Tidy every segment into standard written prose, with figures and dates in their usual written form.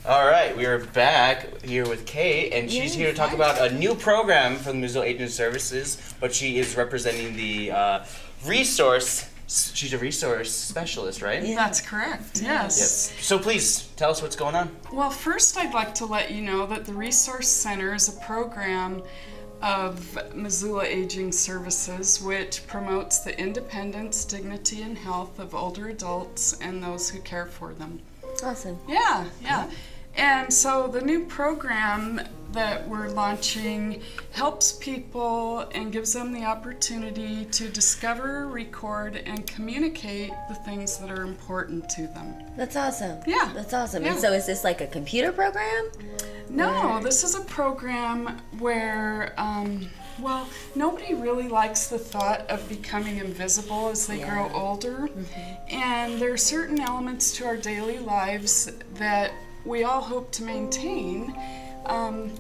All right, we are back here with Kay, and she's here to talk about a new program from the Missoula Aging Services, but she is representing the resource. She's a resource specialist, right? Yeah. That's correct, yes. So please, tell us what's going on. Well, first I'd like to let you know that the Resource Center is a program of Missoula Aging Services, which promotes the independence, dignity, and health of older adults and those who care for them. Awesome. Yeah. And so the new program that we're launching helps people and gives them the opportunity to discover, record, and communicate the things that are important to them. That's awesome. Yeah. That's awesome. Yeah. And so is this like a computer program? No, this is a program where, well, nobody really likes the thought of becoming invisible as they grow older. And there are certain elements to our daily lives that we all hope to maintain.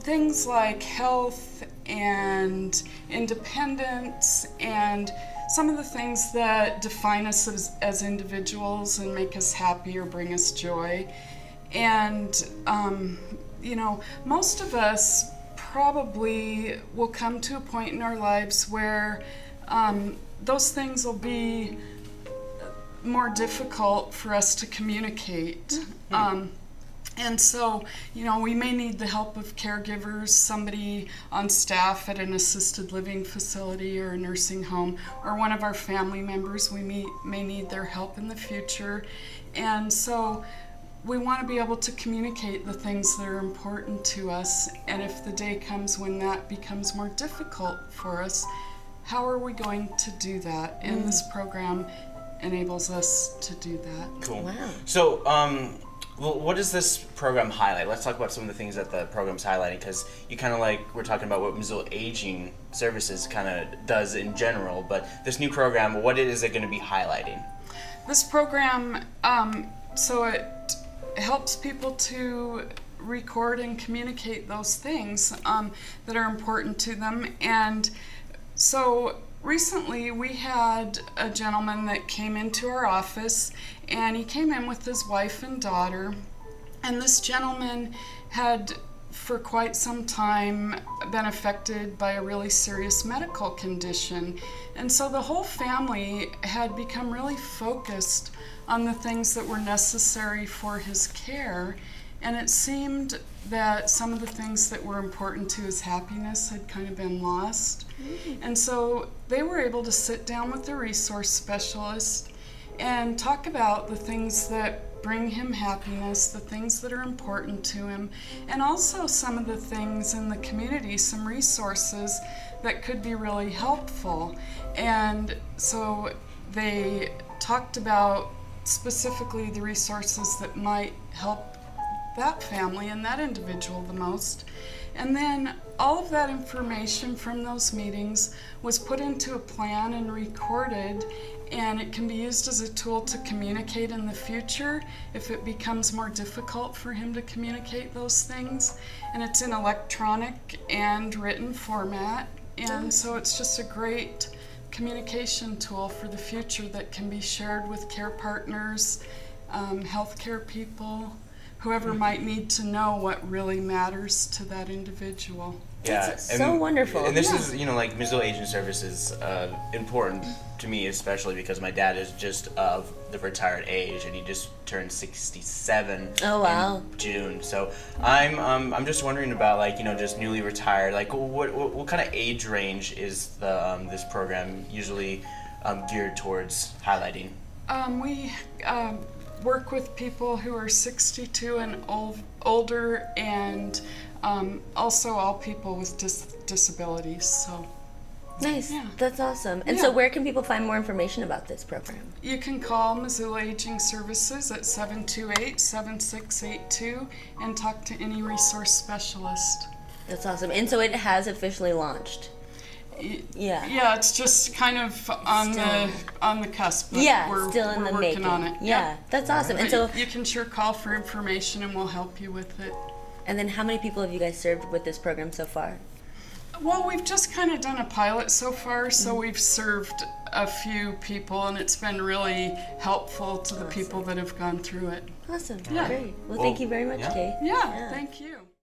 Things like health and independence and some of the things that define us as individuals and make us happy or bring us joy. And, you know, most of us probably will come to a point in our lives where those things will be more difficult for us to communicate. And so, you know, we may need the help of caregivers, somebody on staff at an assisted living facility or a nursing home, or one of our family members. We may need their help in the future. And so we want to be able to communicate the things that are important to us. And if the day comes when that becomes more difficult for us, how are we going to do that? And this program enables us to do that. Cool. Wow. So, well, what does this program highlight? Let's talk about some of the things that the program's highlighting, because you kind of we're talking about what Missoula Aging Services kind of does in general, but this new program, what is it going to be highlighting? This program, so it helps people to record and communicate those things that are important to them. And so recently we had a gentleman that came into our office, and he came in with his wife and daughter, and this gentleman had for quite some time been affected by a really serious medical condition. And so the whole family had become really focused on the things that were necessary for his care, and it seemed that some of the things that were important to his happiness had kind of been lost. And so they were able to sit down with the resource specialist and talk about the things that bring him happiness, the things that are important to him, and also some of the things in the community, some resources that could be really helpful. And so they talked about specifically the resources that might help that family and that individual the most. And then all of that information from those meetings was put into a plan and recorded, and it can be used as a tool to communicate in the future if it becomes more difficult for him to communicate those things. And it's in electronic and written format, and so it's just a great communication tool for the future that can be shared with care partners, healthcare people, whoever might need to know what really matters to that individual. Yeah, That's so wonderful. And this is, you know, like Missoula Aging Services, important to me, especially because my dad is just of the retired age, and he just turned 67 in June. So I'm just wondering about, like, you know, just newly retired, like what kind of age range is the this program usually geared towards highlighting? We work with people who are 62 and older, and also all people with disabilities. So nice. Yeah. That's awesome. And so where can people find more information about this program? You can call Missoula Aging Services at 728-7682 and talk to any resource specialist. That's awesome. And so it has officially launched. Yeah, it's just kind of on the cusp. But we're still in the working making. on it. Yeah, that's awesome. And so you can sure call for information, and we'll help you with it. And then how many people have you guys served with this program so far? Well, we've just kind of done a pilot so far, so we've served a few people, and it's been really helpful to the people that have gone through it. Awesome. Yeah. Great. Well, thank you very much, Kay. Yeah, thank you.